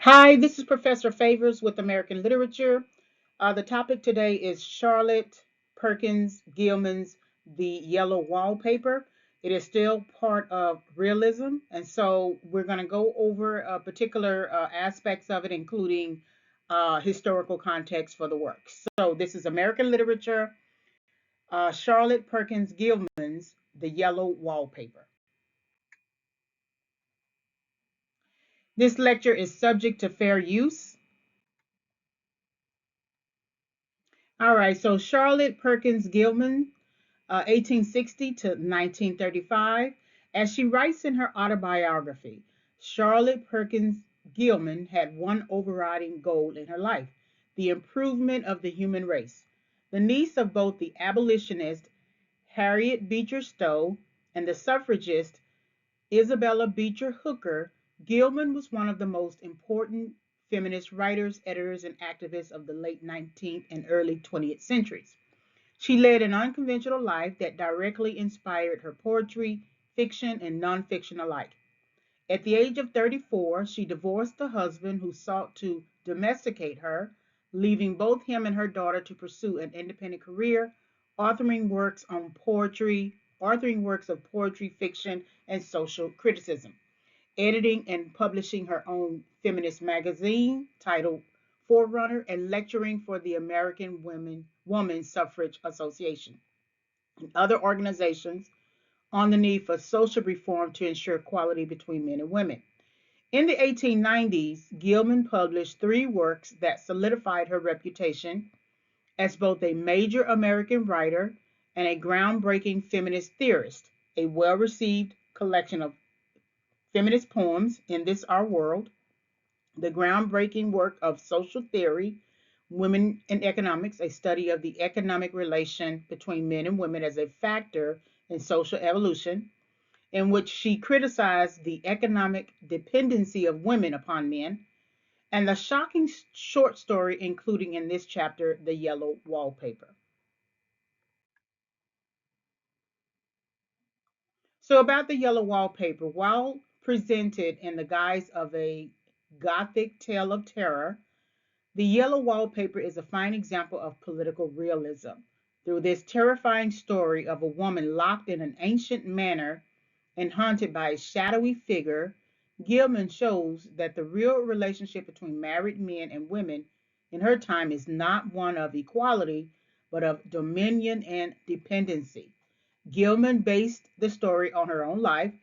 Hi, this is Professor Favors with American Literature. The topic today is Charlotte Perkins Gilman's The Yellow Wallpaper. It is still part of realism, and so we're going to go over particular aspects of it, including historical context for the work. So, this is American Literature, Charlotte Perkins Gilman's The Yellow Wallpaper. This lecture is subject to fair use. All right, so Charlotte Perkins Gilman, 1860 to 1935, as she writes in her autobiography, Charlotte Perkins Gilman had one overriding goal in her life: the improvement of the human race. The niece of both the abolitionist Harriet Beecher Stowe and the suffragist Isabella Beecher Hooker, Gilman was one of the most important feminist writers, editors, and activists of the late 19th and early 20th centuries. She led an unconventional life that directly inspired her poetry, fiction, and nonfiction alike. At the age of 34, she divorced the husband who sought to domesticate her, leaving both him and her daughter to pursue an independent career, authoring works on poetry, authoring works of poetry, fiction, and social criticism, editing and publishing her own feminist magazine titled Forerunner, and lecturing for the American Woman Suffrage Association and other organizations on the need for social reform to ensure equality between men and women. In the 1890s, Gilman published three works that solidified her reputation as both a major American writer and a groundbreaking feminist theorist. A well received collection of feminist poems, In This Our World, the groundbreaking work of social theory, Women in Economics, a study of the economic relation between men and women as a factor in social evolution, in which she criticized the economic dependency of women upon men, and the shocking short story including in this chapter, The Yellow Wallpaper. So, about the yellow wallpaper, while presented in the guise of a gothic tale of terror, the yellow wallpaper is a fine example of political realism. Through this terrifying story of a woman locked in an ancient manor and haunted by a shadowy figure, Gilman shows that the real relationship between married men and women in her time is not one of equality, but of dominion and dependency. Gilman based the story on her own life.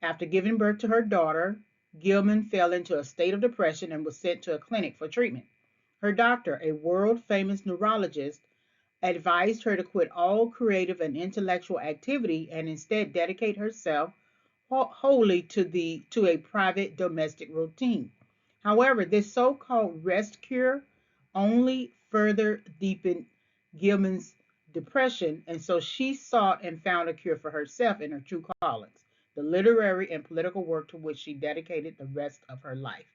After giving birth to her daughter, Gilman fell into a state of depression and was sent to a clinic for treatment. Her doctor, a world famous neurologist, advised her to quit all creative and intellectual activity and instead dedicate herself wholly to a private domestic routine. However, this so-called rest cure only further deepened Gilman's depression, and so she sought and found a cure for herself in her true callings, the literary and political work to which she dedicated the rest of her life.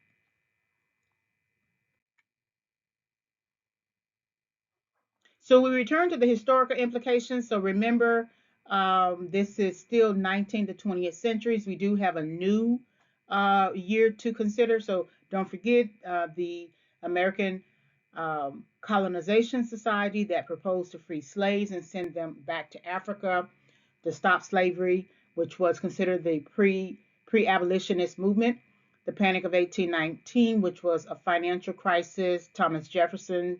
So we return to the historical implications. So remember, this is still 19th to 20th centuries. We do have a new year to consider. So don't forget the American Colonization Society that proposed to free slaves and send them back to Africa to stop slavery, which was considered the pre-abolitionist movement. The Panic of 1819, which was a financial crisis. Thomas Jefferson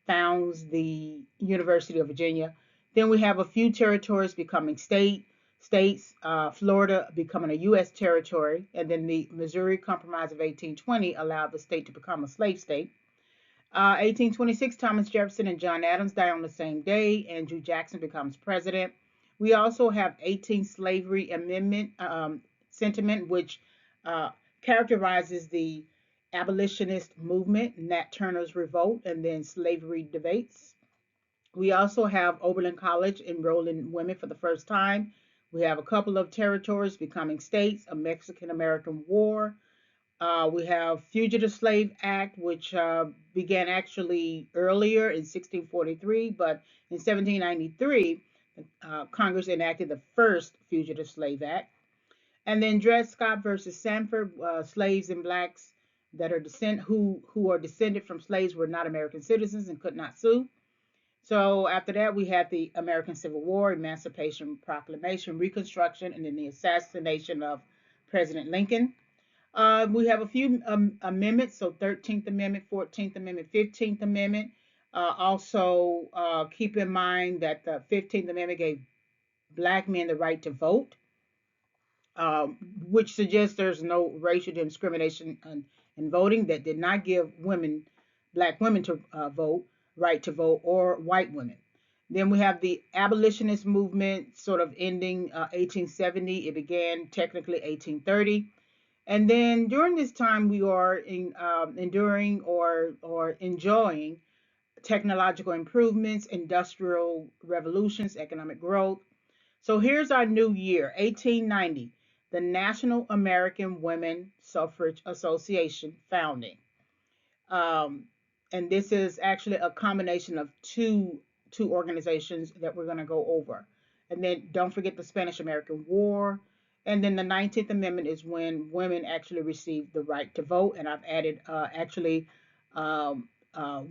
founds the University of Virginia. Then we have a few territories becoming states, Florida becoming a U.S. territory, and then the Missouri Compromise of 1820 allowed the state to become a slave state. 1826, Thomas Jefferson and John Adams die on the same day. Andrew Jackson becomes president. We also have 18th Slavery Amendment sentiment, which uh, characterizes the abolitionist movement, Nat Turner's revolt, and then slavery debates. We also have Oberlin College enrolling women for the first time. We have a couple of territories becoming states, a Mexican American War. We have Fugitive Slave Act, which began actually earlier in 1643, but in 1793, Congress enacted the first Fugitive Slave Act. And then Dred Scott versus Sanford, slaves and blacks that are who are descended from slaves were not American citizens and could not sue. So after that, we had the American Civil War, Emancipation Proclamation, Reconstruction, and then the assassination of President Lincoln. We have a few amendments, so 13th Amendment, 14th Amendment, 15th Amendment. Also, keep in mind that the 15th Amendment gave black men the right to vote, which suggests there's no racial discrimination in voting. That did not give black women to vote, right to vote, or white women. Then we have the abolitionist movement, sort of ending 1870. It began technically 1830. And then during this time, we are enduring or enjoying technological improvements, industrial revolutions, economic growth. So here's our new year, 1890, the National American Women Suffrage Association founding. Um, and this is actually a combination of two organizations that we're going to go over. And then don't forget the Spanish American War. And then the 19th Amendment is when women actually received the right to vote. And I've added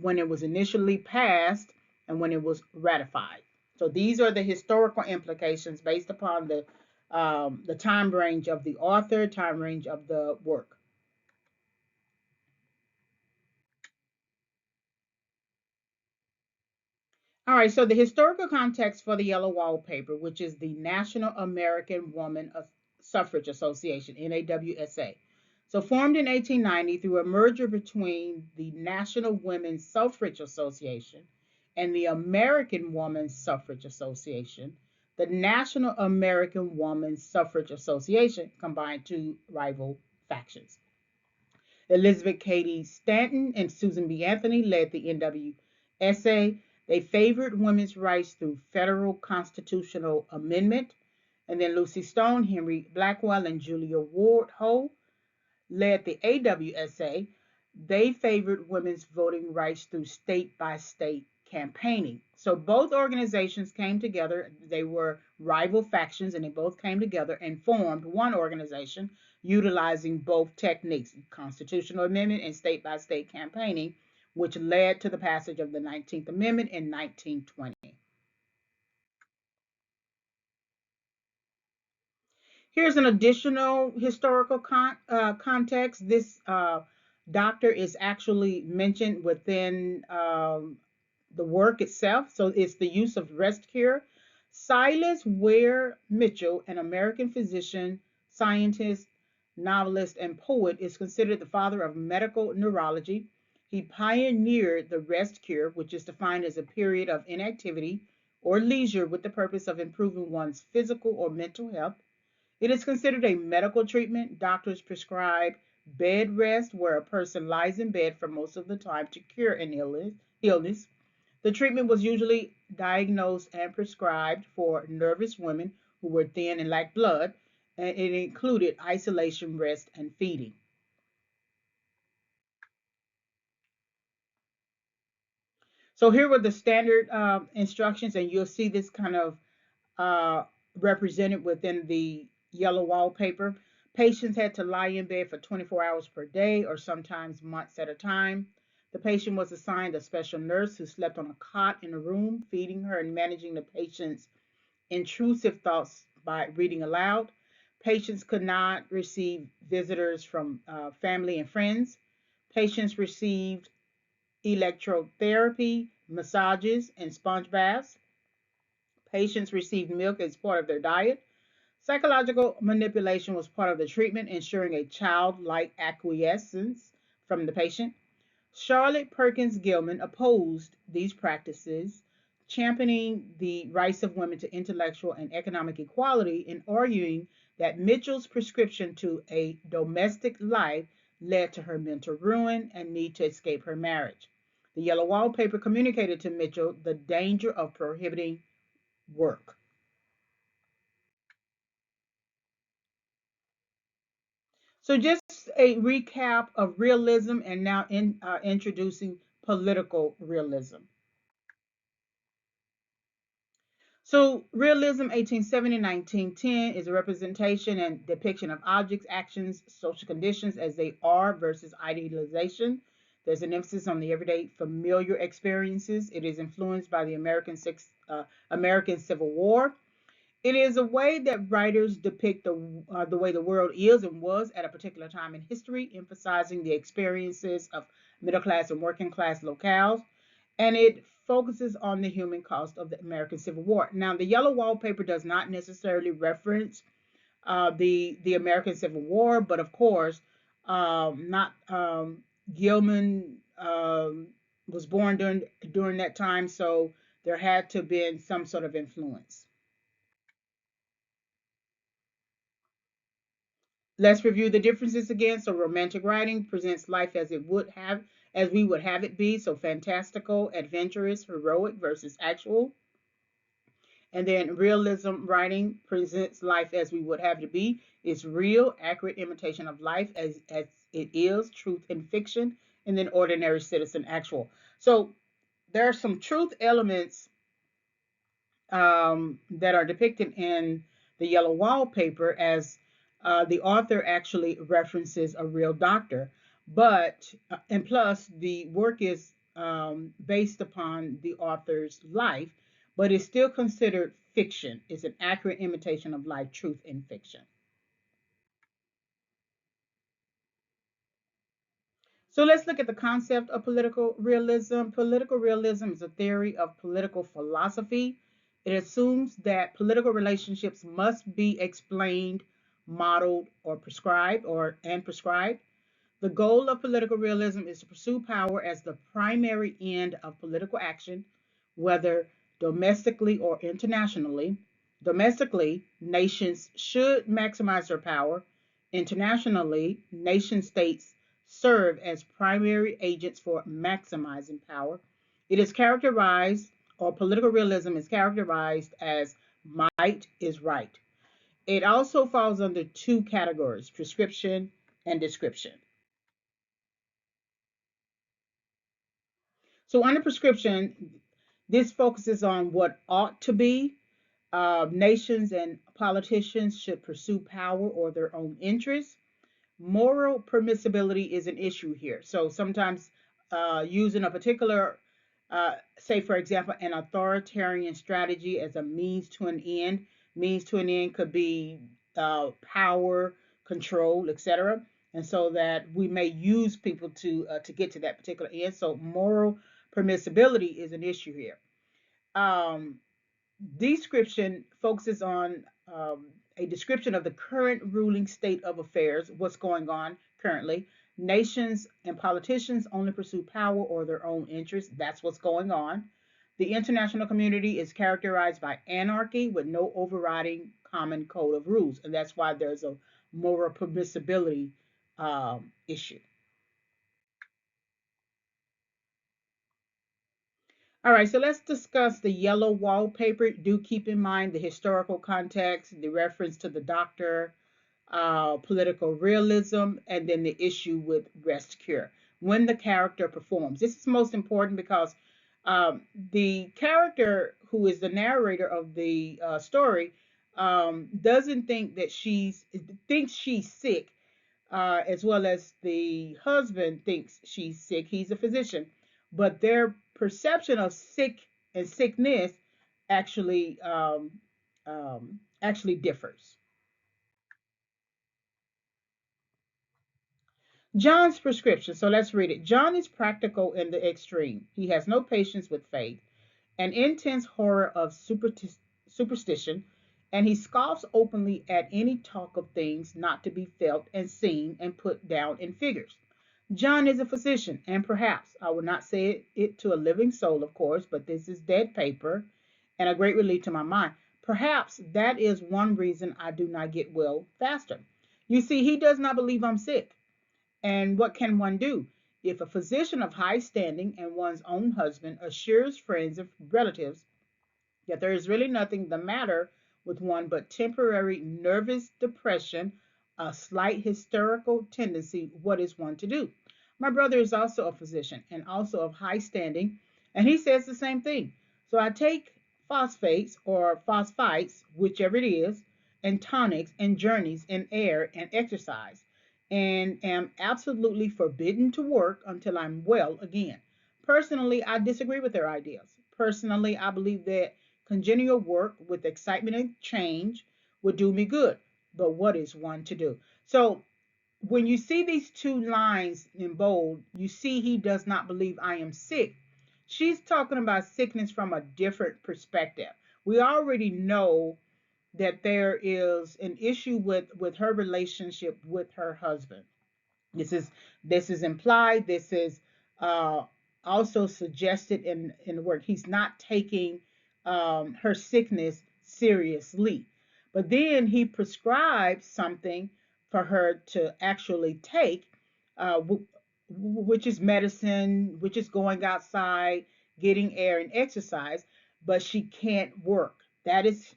when it was initially passed and when it was ratified. So these are the historical implications based upon the time range of the author, time range of the work. All right, so the historical context for the Yellow Wallpaper, which is the National American Woman Suffrage Association, NAWSA. So formed in 1890 through a merger between the National Women's Suffrage Association and the American Women's Suffrage Association, the National American Women's Suffrage Association combined two rival factions. Elizabeth Cady Stanton and Susan B. Anthony led the NWSA. They favored women's rights through federal constitutional amendment. And then Lucy Stone, Henry Blackwell, and Julia Ward Howe led the AWSA. They favored women's voting rights through state by state campaigning. So both organizations came together. They were rival factions, and they both came together and formed one organization utilizing both techniques, constitutional amendment and state by state campaigning, which led to the passage of the 19th Amendment in 1920. Here's an additional historical context. This doctor is actually mentioned within the work itself. So it's the use of rest cure. Silas Ware Mitchell, an American physician, scientist, novelist, and poet, is considered the father of medical neurology. He pioneered the rest cure, which is defined as a period of inactivity or leisure with the purpose of improving one's physical or mental health. It is considered a medical treatment. Doctors prescribe bed rest, where a person lies in bed for most of the time to cure an illness. The treatment was usually diagnosed and prescribed for nervous women who were thin and lacked blood, and it included isolation, rest, and feeding. So here were the standard instructions, and you'll see this kind of uh, represented within the yellow wallpaper. Patients had to lie in bed for 24 hours per day or sometimes months at a time. The patient was assigned a special nurse who slept on a cot in a room, feeding her and managing the patient's intrusive thoughts by reading aloud. Patients could not receive visitors from family and friends. Patients received electrotherapy, massages, and sponge baths. Patients received milk as part of their diet. Psychological manipulation was part of the treatment, ensuring a childlike acquiescence from the patient. Charlotte Perkins Gilman opposed these practices, championing the rights of women to intellectual and economic equality and arguing that Mitchell's prescription to a domestic life led to her mental ruin and need to escape her marriage. The Yellow Wallpaper communicated to Mitchell the danger of prohibiting work. So, just a recap of realism and now introducing political realism. So, realism 1870 1910 is a representation and depiction of objects, actions, social conditions as they are versus idealization. There's an emphasis on the everyday familiar experiences. It is influenced by the American Civil War. It is a way that writers depict the way the world is and was at a particular time in history, emphasizing the experiences of middle class and working class locales, and it focuses on the human cost of the American Civil War. Now, the yellow wallpaper does not necessarily reference the American Civil War, but of course, not Gilman was born during that time, so there had to have been some sort of influence. Let's review the differences again. So romantic writing presents life as we would have it be. So fantastical, adventurous, heroic versus actual. And then realism writing presents life as we would have it be. It's real, accurate imitation of life as it is, truth and fiction, and then ordinary citizen actual. So there are some truth elements that are depicted in the yellow wallpaper as the author actually references a real doctor. But, and plus, the work is based upon the author's life, but it's still considered fiction. It's an accurate imitation of life, truth in fiction. So let's look at the concept of political realism. Political realism is a theory of political philosophy. It assumes that political relationships must be explained, modeled, or prescribed. The goal of political realism is to pursue power as the primary end of political action, whether domestically or internationally. Domestically, nations should maximize their power. Internationally, nation states serve as primary agents for maximizing power. It is characterized, or political realism is characterized as might is right. It also falls under two categories, prescription and description. So, under prescription, this focuses on what ought to be. Nations and politicians should pursue power or their own interests. Moral permissibility is an issue here. So, sometimes using a particular, say, for example, an authoritarian strategy as a means to an end could be power, control, etc. And so that we may use people to get to that particular end. So, moral permissibility is an issue here. Um, Description focuses on a description of the current ruling state of affairs, what's going on currently. Nations and politicians only pursue power or their own interests. That's what's going on. The international community is characterized by anarchy with no overriding common code of rules, and that's why there's a moral permissibility issue. All right, so let's discuss the yellow wallpaper. Do keep in mind the historical context, the reference to the doctor, political realism, and then the issue with rest cure. When the character performs. This is most important because the character who is the narrator of the story doesn't think that thinks she's sick, as well as the husband thinks she's sick. He's a physician, but their perception of sick and sickness actually actually differs. John's prescription. So let's read it. John is practical in the extreme. He has no patience with faith, an intense horror of superstition, and he scoffs openly at any talk of things not to be felt and seen and put down in figures. John is a physician, and perhaps, I would not say it to a living soul, of course, but this is dead paper and a great relief to my mind. Perhaps that is one reason I do not get well faster. You see, he does not believe I'm sick. And what can one do? If a physician of high standing and one's own husband assures friends and relatives that there is really nothing the matter with one but temporary nervous depression, a slight hysterical tendency, what is one to do? My brother is also a physician and also of high standing, and he says the same thing. So I take phosphates or phosphites, whichever it is, and tonics and journeys in air and exercise, and am absolutely forbidden to work until I'm well again. Personally, I disagree with their ideas. Personally, I believe that congenial work with excitement and change would do me good. But what is one to do? So when you see these two lines in bold, you see he does not believe I am sick. She's talking about sickness from a different perspective. We already know that there is an issue with her relationship with her husband. This is this is implied. This is uh, also suggested in the work. He's not taking her sickness seriously. But then he prescribes something for her to actually take, uh, which is medicine, which is going outside, getting air and exercise. But she can't work. That is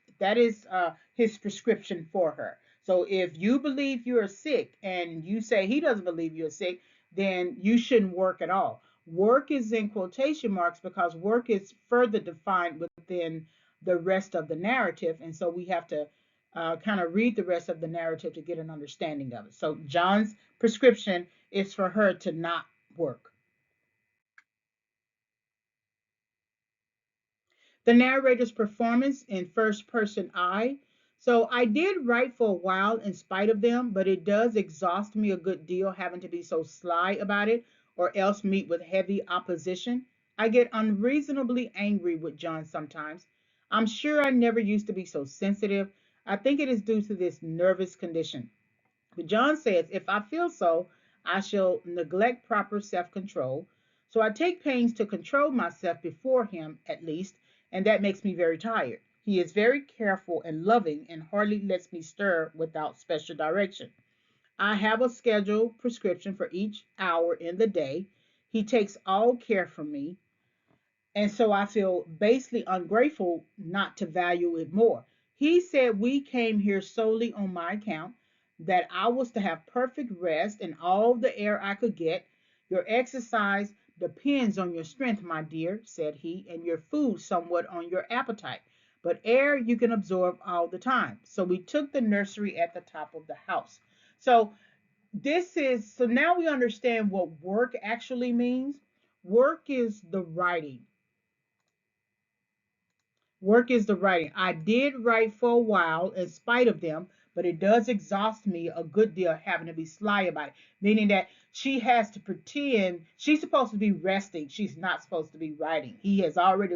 his prescription for her. So if you believe you're sick and you say he doesn't believe you're sick, then you shouldn't work at all. Work is in quotation marks because work is further defined within the rest of the narrative. And so we have to kind of read the rest of the narrative to get an understanding of it. So John's prescription is for her to not work. The narrator's performance in first person I. So I did write for a while in spite of them, but it does exhaust me a good deal having to be so sly about it or else meet with heavy opposition. I get unreasonably angry with John sometimes. I'm sure I never used to be so sensitive. I think it is due to this nervous condition. But John says, if I feel so, I shall neglect proper self control. So I take pains to control myself before him, at least, and that makes me very tired. He is very careful and loving and hardly lets me stir without special direction. I have a scheduled prescription for each hour in the day. He takes all care for me. And so I feel basically ungrateful not to value it more. He said we came here solely on my account, that I was to have perfect rest and all the air I could get. Your exercise depends on your strength, my dear, said he, and your food somewhat on your appetite. But air you can absorb all the time. So we took the nursery at the top of the house. So so now we understand what work actually means. Work is the writing. Work is the writing. I did write for a while in spite of them, but it does exhaust me a good deal having to be sly about it, meaning that she has to pretend she's supposed to be resting. She's not supposed to be writing. He has already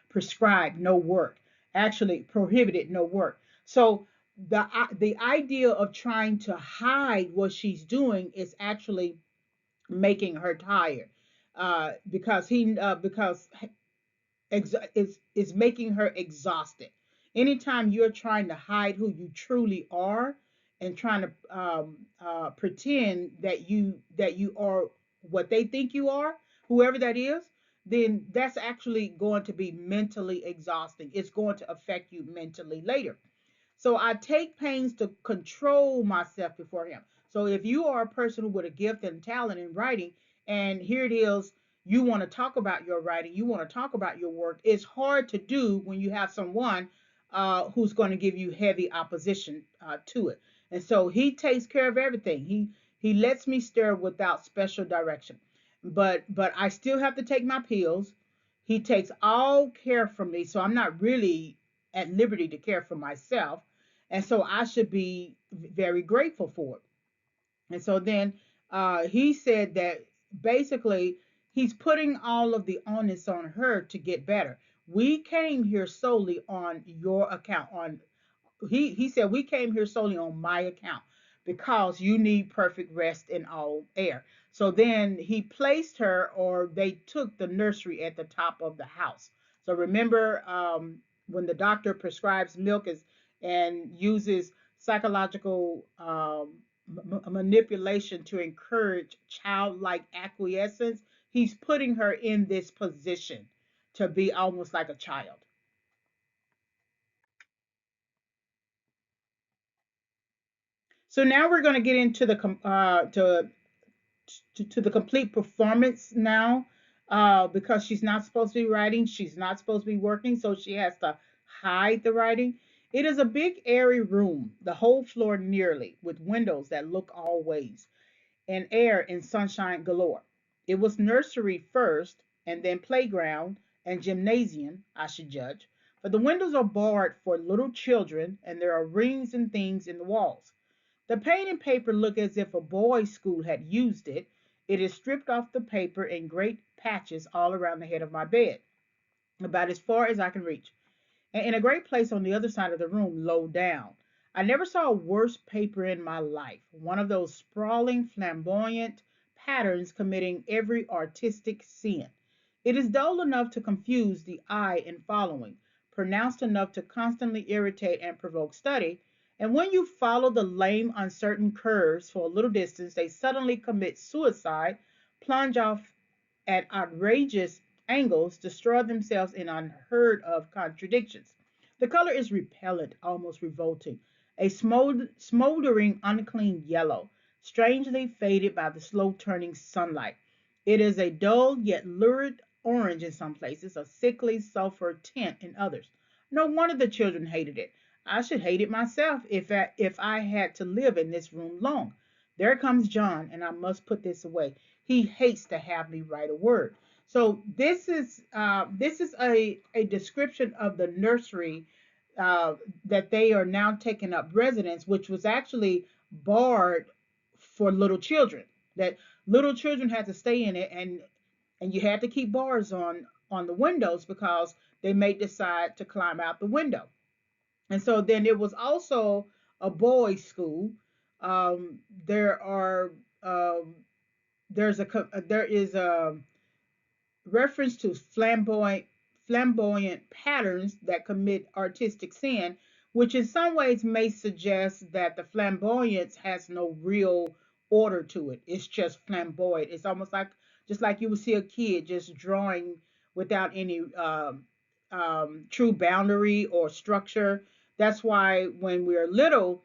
prescribed no work, actually prohibited no work. So the idea of trying to hide what she's doing is actually making her tired, because is making her exhausted. Anytime you're trying to hide who you truly are and trying to pretend that you are what they think you are, whoever that is, then that's actually going to be mentally exhausting. It's going to affect you mentally later. So I take pains to control myself before him. So if you are a person with a gift and talent in writing, and here it is, you want to talk about your writing, you want to talk about your work, it's hard to do when you have someone who's going to give you heavy opposition to it. And so he takes care of everything. He lets me stir without special direction. But I still have to take my pills. He takes all care for me, so I'm not really at liberty to care for myself. And so I should be very grateful for it. And so then he said that basically he's putting all of the onus on her to get better. We came here solely on your account, on he said we came here solely on my account because you need perfect rest in all air. So then he placed her, or they took the nursery at the top of the house. So remember, when the doctor prescribes milk and uses psychological manipulation to encourage childlike acquiescence, he's putting her in this position to be almost like a child. So now we're going to get into the to the complete performance now. because she's not supposed to be writing, she's not supposed to be working, so she has to hide the writing. It is a big, airy room, the whole floor nearly, with windows that look all ways, and air and sunshine galore. It was nursery first, and then playground and gymnasium, I should judge, for the windows are barred for little children, and there are rings and things in the walls. The paint and paper look as if a boys' school had used it. It is stripped off the paper in great patches all around the head of my bed, about as far as I can reach, and in a great place on the other side of the room, low down. I never saw a worse paper in my life. One of those sprawling, flamboyant patterns committing every artistic sin. It is dull enough to confuse the eye in following, pronounced enough to constantly irritate and provoke study, and when you follow the lame, uncertain curves for a little distance, they suddenly commit suicide, plunge off at outrageous angles, destroy themselves in unheard of contradictions. The color is repellent, almost revolting, a smoldering, unclean yellow, strangely faded by the slow turning sunlight. It is a dull yet lurid orange in some places, a sickly sulphur tint in others. No wonder the children hated it. I should hate it myself if I had to live in this room long. There comes John, and I must put this away. He hates to have me write a word. So this is a description of the nursery uh, that they are now taking up residence, which was actually barred for little children. That little children had to stay in it, and you had to keep bars on the windows because they may decide to climb out the window. And so then it was also a boys' school. There are um, there is a reference to flamboyant patterns that commit artistic sin, which in some ways may suggest that the flamboyance has no real order to it. It's just flamboyant. It's almost like just like you would see a kid just drawing without any true boundary or structure. That's why when we're little,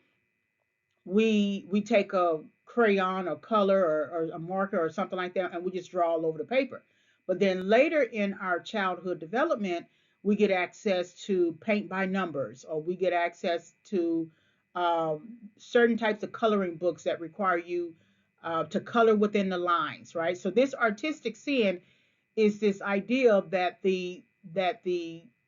we take a crayon or color or a marker or something like that and we just draw all over the paper. But then later in our childhood development, we get access to paint by numbers, or we get access to certain types of coloring books that require you to color within the lines, right? So this artistic sin is this idea that the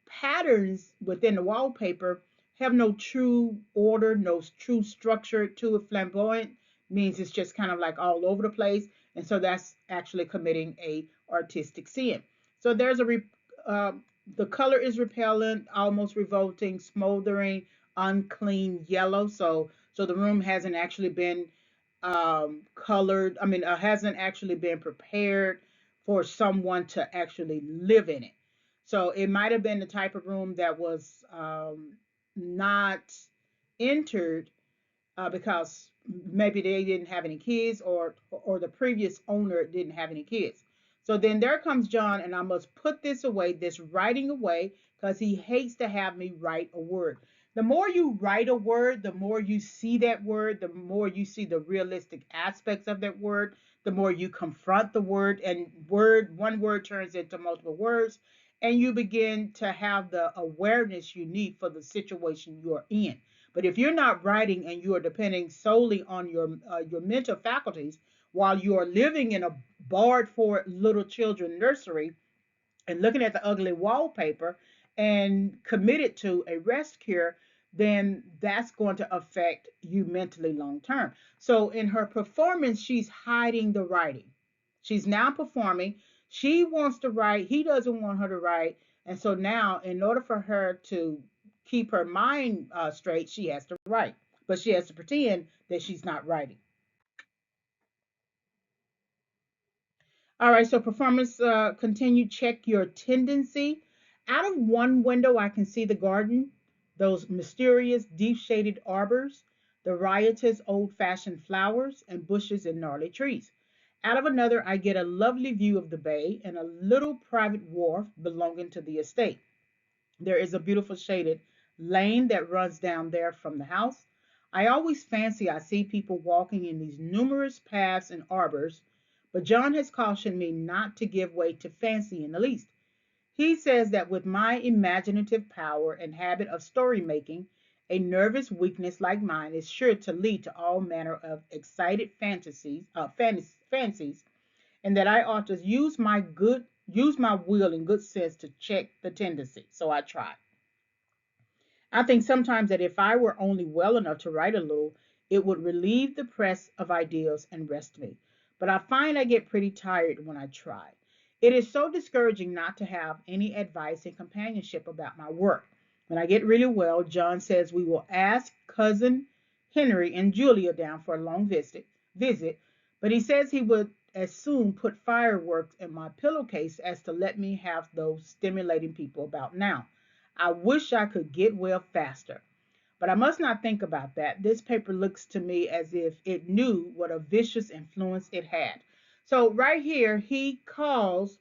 patterns within the wallpaper have no true order, no true structure to it. Flamboyant means it's just kind of like all over the place, and so that's actually committing a artistic sin. So there's uh, the color is repellent, almost revolting, smoldering, unclean yellow. So the room hasn't actually been colored. I mean, hasn't actually been prepared for someone to actually live in it. So it might have been the type of room that was not entered because maybe they didn't have any kids, or the previous owner didn't have any kids. So then there comes John, and I must put this away, this writing away, because he hates to have me write a word. The more you write a word, the more you see that word, the more you see the realistic aspects of that word, the more you confront the word, and one word turns into multiple words, and you begin to have the awareness you need for the situation you're in. But if you're not writing and you are depending solely on your mental faculties while you are living in a barred for little children nursery and looking at the ugly wallpaper and committed to a rest cure, then that's going to affect you mentally long term. So in her performance, she's hiding the writing. She's now performing. She wants to write. He doesn't want her to write. And so now, in order for her to keep her mind straight, she has to write. But she has to pretend that she's not writing. All right, so performance continue. Check your tendency. Out of one window, I can see the garden, those mysterious, deep shaded arbors, the riotous, old fashioned flowers and bushes and gnarly trees. Out of another, I get a lovely view of the bay and a little private wharf belonging to the estate. There is a beautiful shaded lane that runs down there from the house. I always fancy I see people walking in these numerous paths and arbors, But John has cautioned me not to give way to fancy in the least. He says that with my imaginative power and habit of story making, a nervous weakness like mine is sure to lead to all manner of excited fancies, and that I ought to use my will and good sense to check the tendency. So I try. I think sometimes that if I were only well enough to write a little, it would relieve the press of ideas and rest me. But I find I get pretty tired when I try. It is so discouraging not to have any advice and companionship about my work. When I get really well, John says we will ask cousin Henry and Julia down for a long visit, but he says he would as soon put fireworks in my pillowcase as to let me have those stimulating people about now. I wish I could get well faster. But I must not think about that. This paper looks to me as if it knew what a vicious influence it had. So, right here, he calls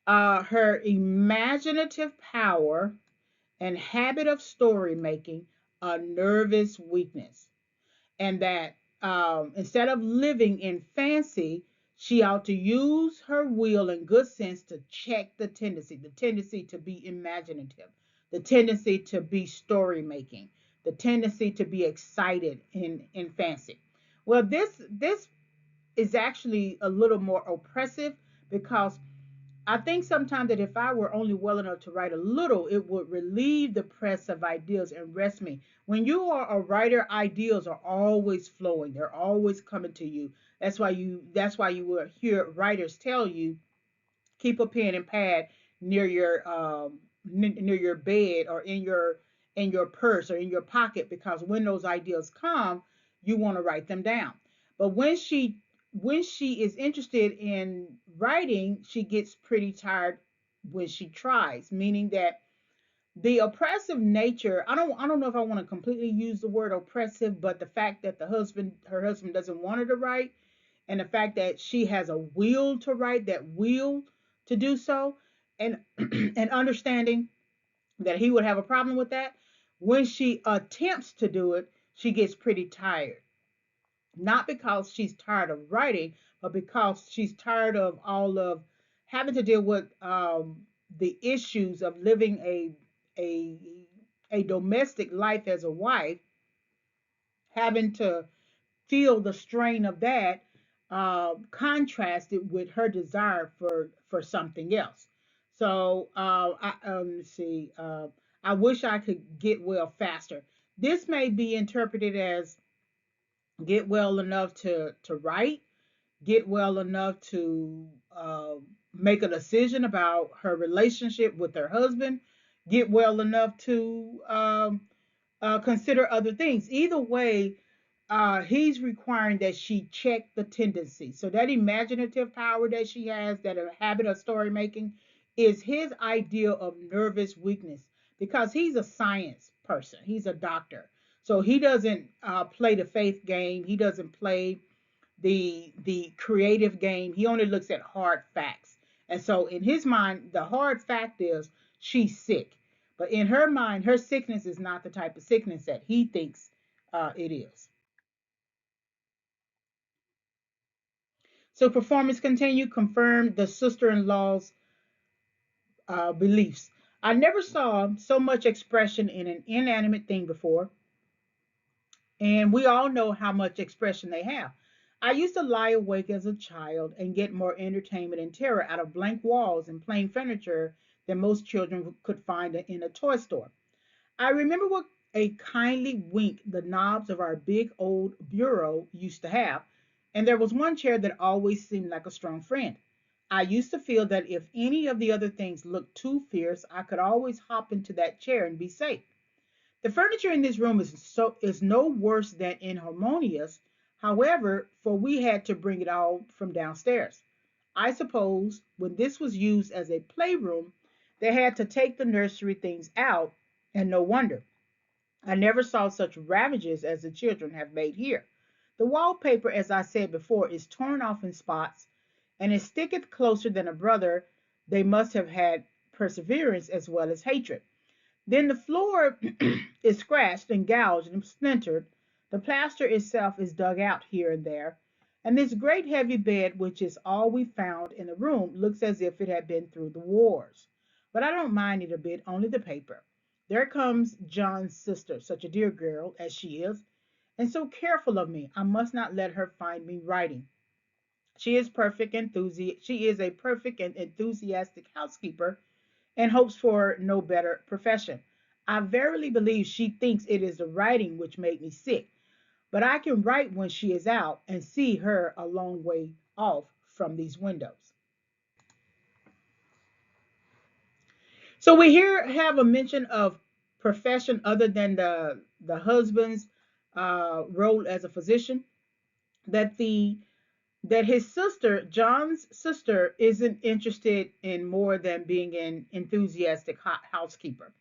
her imaginative power and habit of story making a nervous weakness, and that instead of living in fancy, she ought to use her will and good sense to check the tendency to be imaginative, the tendency to be story making, the tendency to be excited in fancy. Well, this is actually a little more oppressive because I think sometimes that if I were only well enough to write a little, it would relieve the press of ideas and rest me. When you are a writer, ideas are always flowing. They're always coming to you. That's why you will hear writers tell you keep a pen and pad near your bed or in your purse or in your pocket, because when those ideas come, you want to write them down. But when she is interested in writing, she gets pretty tired when she tries, meaning that the oppressive nature, I don't know if I want to completely use the word oppressive, but the fact that her husband doesn't want her to write, and the fact that she has a will to write, that will to do so, and and understanding that he would have a problem with that, when she attempts to do it, she gets pretty tired. Not because she's tired of writing, but because she's tired of all of having to deal with the issues of living a a domestic life as a wife, having to feel the strain of that, contrasted with her desire for something else. So let's see. I wish I could get well faster. This may be interpreted as get well enough to write, get well enough to make a decision about her relationship with her husband, get well enough to consider other things. Either way, he's requiring that she check the tendency. So that imaginative power that she has, that a habit of story making, is his idea of nervous weakness, because he's a science person. He's a doctor. So he doesn't play the faith game. He doesn't play the creative game. He only looks at hard facts. And so in his mind, the hard fact is she's sick. But in her mind, her sickness is not the type of sickness that he thinks it is. So performance continue, confirmed the sister-in-law's beliefs. I never saw so much expression in an inanimate thing before, and we all know how much expression they have. I used to lie awake as a child and get more entertainment and terror out of blank walls and plain furniture than most children could find in a toy store. I remember what a kindly wink the knobs of our big old bureau used to have, and there was one chair that always seemed like a strong friend. I used to feel that if any of the other things looked too fierce, I could always hop into that chair and be safe. The furniture in this room is no worse than inharmonious, however, for we had to bring it all from downstairs. I suppose when this was used as a playroom, they had to take the nursery things out, and no wonder. I never saw such ravages as the children have made here. The wallpaper, as I said before, is torn off in spots, and it sticketh closer than a brother. They must have had perseverance as well as hatred. Then the floor is scratched and gouged and splintered. The plaster itself is dug out here and there. And this great heavy bed, which is all we found in the room, looks as if it had been through the wars. But I don't mind it a bit, only the paper. There comes John's sister, such a dear girl as she is, and so careful of me. I must not let her find me writing. She is a perfect and enthusiastic housekeeper and hopes for no better profession. I verily believe she thinks it is the writing which made me sick, but I can write when she is out and see her a long way off from these windows. So we here have a mention of profession other than the husband's role as a physician. That the that his sister, John's sister, isn't interested in more than being an enthusiastic housekeeper.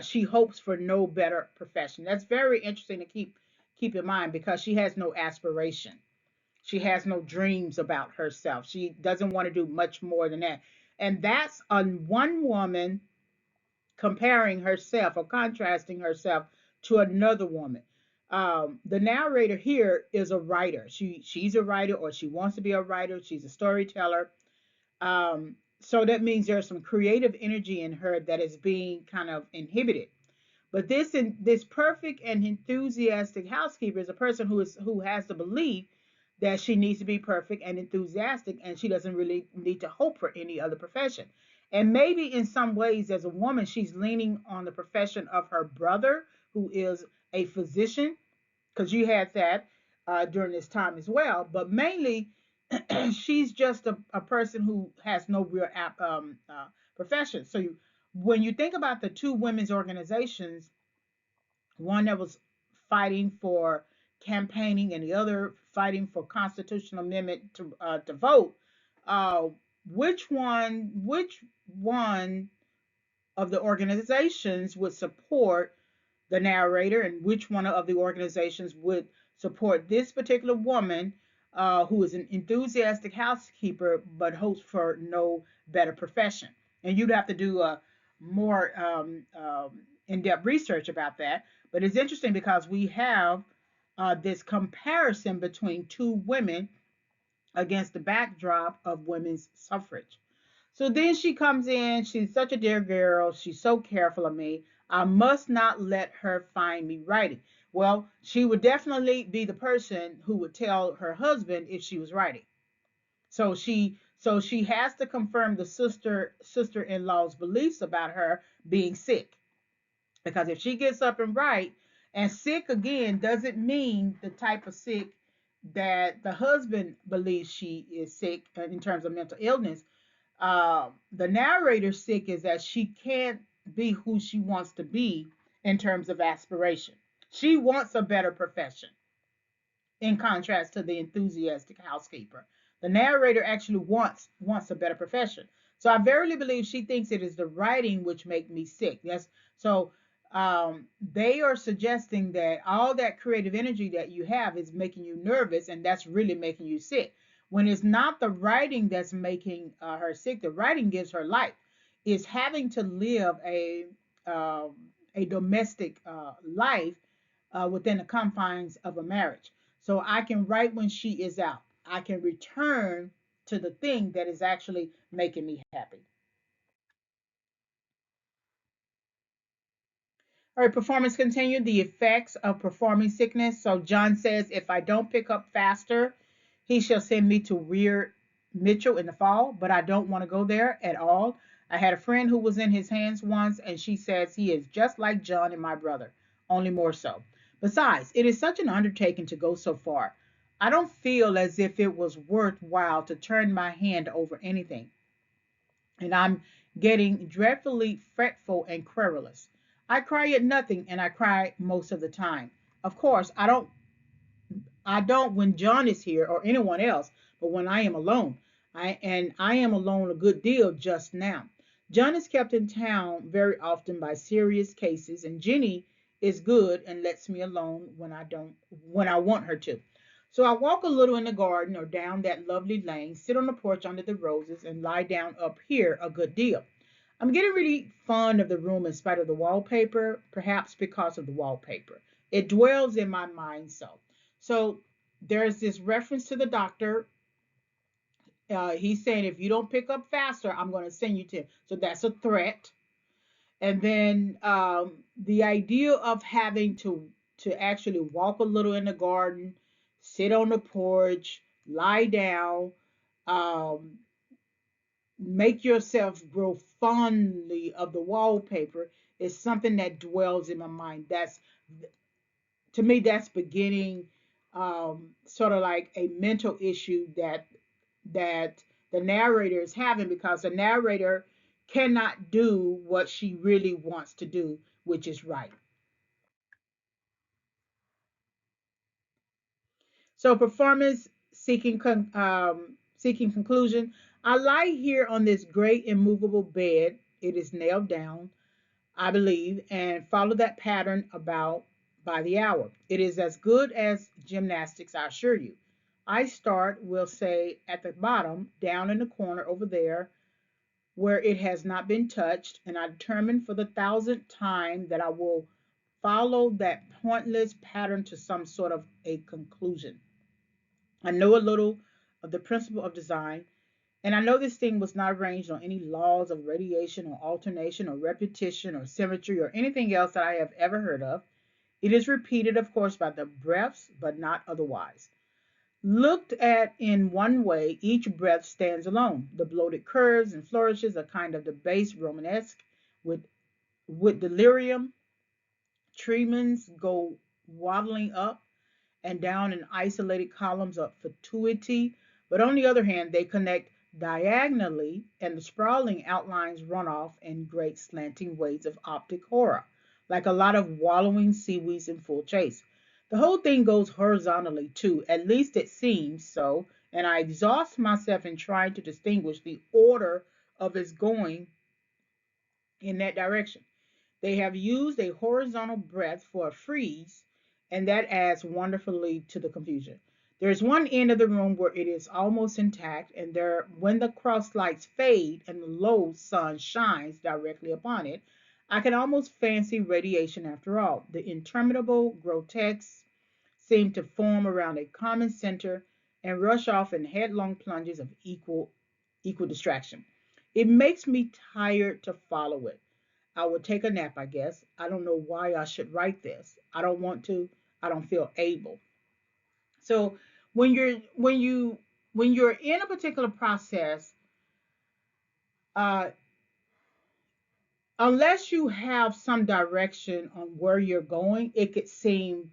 She hopes for no better profession. That's very interesting to keep in mind because she has no aspiration. She has no dreams about herself. She doesn't want to do much more than that. And that's on one woman comparing herself or contrasting herself to another woman. The narrator here is a writer. She's a writer, or she wants to be a writer. She's a storyteller. So that means there's some creative energy in her that is being kind of inhibited. But this perfect and enthusiastic housekeeper is a person who has the belief that she needs to be perfect and enthusiastic, and she doesn't really need to hope for any other profession. And maybe in some ways, as a woman, she's leaning on the profession of her brother, who is a physician, because you had that during this time as well. But mainly, she's just a person who has no real profession. So when you think about the two women's organizations, one that was fighting for campaigning and the other fighting for constitutional amendment to vote, uh, which one of the organizations would support the narrator, and which one of the organizations would support this particular woman who is an enthusiastic housekeeper but hopes for no better profession. And you'd have to do a more in-depth research about that. But it's interesting because we have this comparison between two women against the backdrop of women's suffrage. So then she comes in. She's such a dear girl. She's so careful of me. I must not let her find me writing. Well, she would definitely be the person who would tell her husband if she was writing. So she has to confirm the sister-in-law's beliefs about her being sick. Because if she gets up and write, and sick again doesn't mean the type of sick that the husband believes she is sick in terms of mental illness. The narrator's sick is that she can't be who she wants to be in terms of aspiration. She wants a better profession, in contrast to the enthusiastic housekeeper. The narrator actually wants a better profession. So I verily believe she thinks it is the writing which make me sick. Yes. So they are suggesting that all that creative energy that you have is making you nervous, and that's really making you sick. When it's not the writing that's making her sick, the writing gives her life. Is having to live uh, a domestic life within the confines of a marriage. So I can write when she is out. I can return to the thing that is actually making me happy. All right, performance continued. The effects of performing sickness. So John says, if I don't pick up faster, he shall send me to Weir Mitchell in the fall, but I don't want to go there at all. I had a friend who was in his hands once, and she says he is just like John and my brother, only more so. Besides, it is such an undertaking to go so far. I don't feel as if it was worthwhile to turn my hand over anything, and I'm getting dreadfully fretful and querulous. I cry at nothing, and I cry most of the time. Of course, I don't when John is here or anyone else, but when I am alone. I am alone a good deal just now. John is kept in town very often by serious cases, and Jenny is good and lets me alone when I want her to. So I walk a little in the garden or down that lovely lane, sit on the porch under the roses, and lie down up here a good deal. I'm getting really fond of the room in spite of the wallpaper, perhaps because of the wallpaper. It dwells in my mind so. So there's this reference to the doctor. He's saying, if you don't pick up faster, I'm going to send you to. So that's a threat. And then the idea of having to actually walk a little in the garden, sit on the porch, lie down, um, make yourself grow fondly of the wallpaper is something that dwells in my mind. That's, to me, that's beginning, sort of like a mental issue that the narrator is having, because the narrator cannot do what she really wants to do, which is right. So performance seeking conclusion. I lie here on this great immovable bed. It is nailed down, I believe, and follow that pattern about by the hour. It is as good as gymnastics, I assure you. I start, we'll say, at the bottom, down in the corner over there, where it has not been touched, and I determine for the thousandth time that I will follow that pointless pattern to some sort of a conclusion. I know a little of the principle of design, and I know this thing was not arranged on any laws of radiation or alternation or repetition or symmetry or anything else that I have ever heard of. It is repeated, of course, by the breaths, but not otherwise. Looked at in one way, each breath stands alone. The bloated curves and flourishes are kind of the base Romanesque, with delirium, tremens go waddling up and down in isolated columns of fatuity, but on the other hand, they connect diagonally, and the sprawling outlines run off in great slanting waves of optic horror, like a lot of wallowing seaweeds in full chase. The whole thing goes horizontally, too, at least it seems so, and I exhaust myself in trying to distinguish the order of its going in that direction. They have used a horizontal breadth for a frieze, and that adds wonderfully to the confusion. There's one end of the room where it is almost intact, and there, when the cross lights fade and the low sun shines directly upon it, I can almost fancy radiation after all. The interminable grotesques seem to form around a common center and rush off in headlong plunges of equal distraction. It makes me tired to follow it. I would take a nap, I guess. I don't know why I should write this. I don't want to. I don't feel able. So when you're in a particular process, uh, unless you have some direction on where you're going, it could seem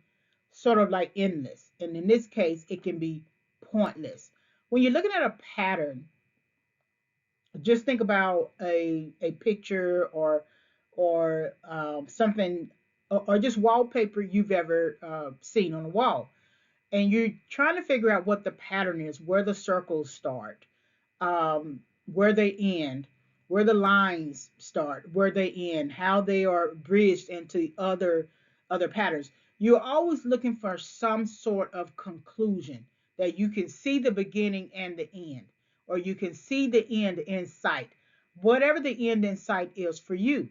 sort of like endless. And in this case, it can be pointless. When you're looking at a pattern, just think about a picture or something, or just wallpaper you've ever seen on a wall, and you're trying to figure out what the pattern is, where the circles start, where they end, where the lines start, where they end, how they are bridged into other patterns. You're always looking for some sort of conclusion that you can see the beginning and the end, or you can see the end in sight, whatever the end in sight is for you.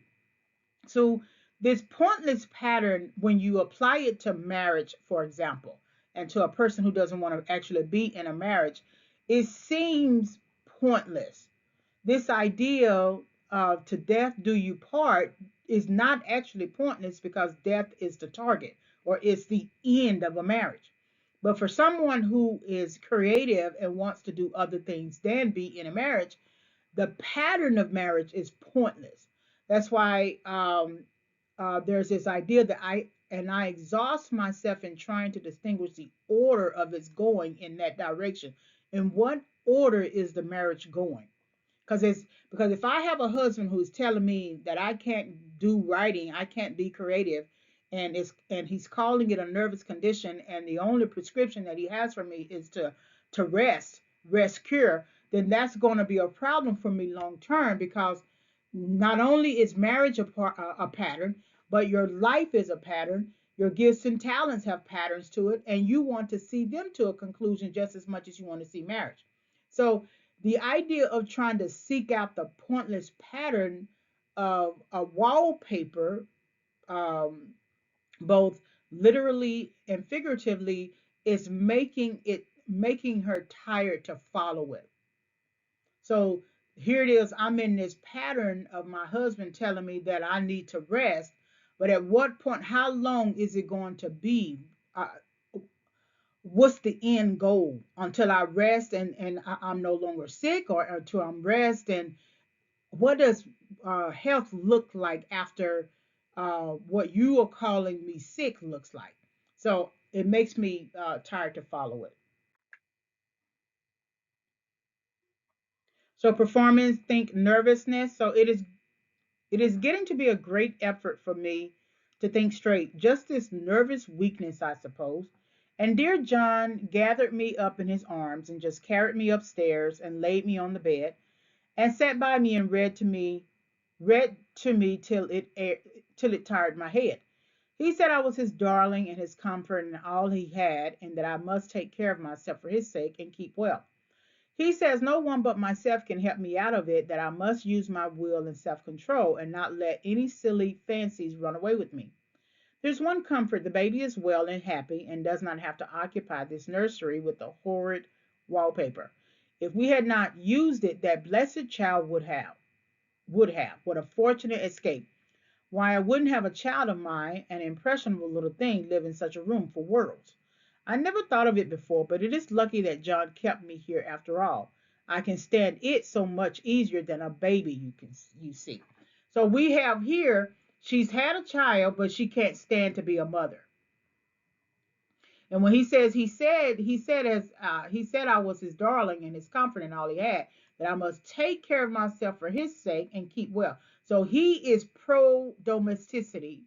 So this pointless pattern, when you apply it to marriage, for example, and to a person who doesn't want to actually be in a marriage, it seems pointless. This idea of to death do you part is not actually pointless, because death is the target, or it's the end of a marriage. But for someone who is creative and wants to do other things than be in a marriage, the pattern of marriage is pointless. That's why there's this idea that I exhaust myself in trying to distinguish the order of its going in that direction. In what order is the marriage going? Because if I have a husband who's telling me that I can't do writing, I can't be creative, and he's calling it a nervous condition, and the only prescription that he has for me is to rest cure, then that's going to be a problem for me long term, because not only is marriage a pattern, but your life is a pattern. Your gifts and talents have patterns to it, and you want to see them to a conclusion just as much as you want to see marriage. So the idea of trying to seek out the pointless pattern of a wallpaper, um, both literally and figuratively, is making her tired to follow it. So here it is. I'm in this pattern of my husband telling me that I need to rest. But at what point, how long is it going to be? Uh, what's the end goal until I rest and I'm no longer sick, or until I'm rest? And what does health look like after what you are calling me sick looks like? So it makes me tired to follow it. So performance, think nervousness. So it is getting to be a great effort for me to think straight. Just this nervous weakness, I suppose. And dear John gathered me up in his arms and just carried me upstairs and laid me on the bed and sat by me and read to me till it tired my head. He said I was his darling and his comfort and all he had, and that I must take care of myself for his sake and keep well. He says no one but myself can help me out of it, that I must use my will and self control and not let any silly fancies run away with me. There's one comfort: the baby is well and happy and does not have to occupy this nursery with the horrid wallpaper. If we had not used it, that blessed child would have. What a fortunate escape. Why, I wouldn't have a child of mine, an impressionable little thing, live in such a room for worlds. I never thought of it before, but it is lucky that John kept me here after all. I can stand it so much easier than a baby, you see. So we have here, she's had a child, but she can't stand to be a mother. And when he says, he said I was his darling and his comfort and all he had, that I must take care of myself for his sake and keep well. So he is pro domesticity.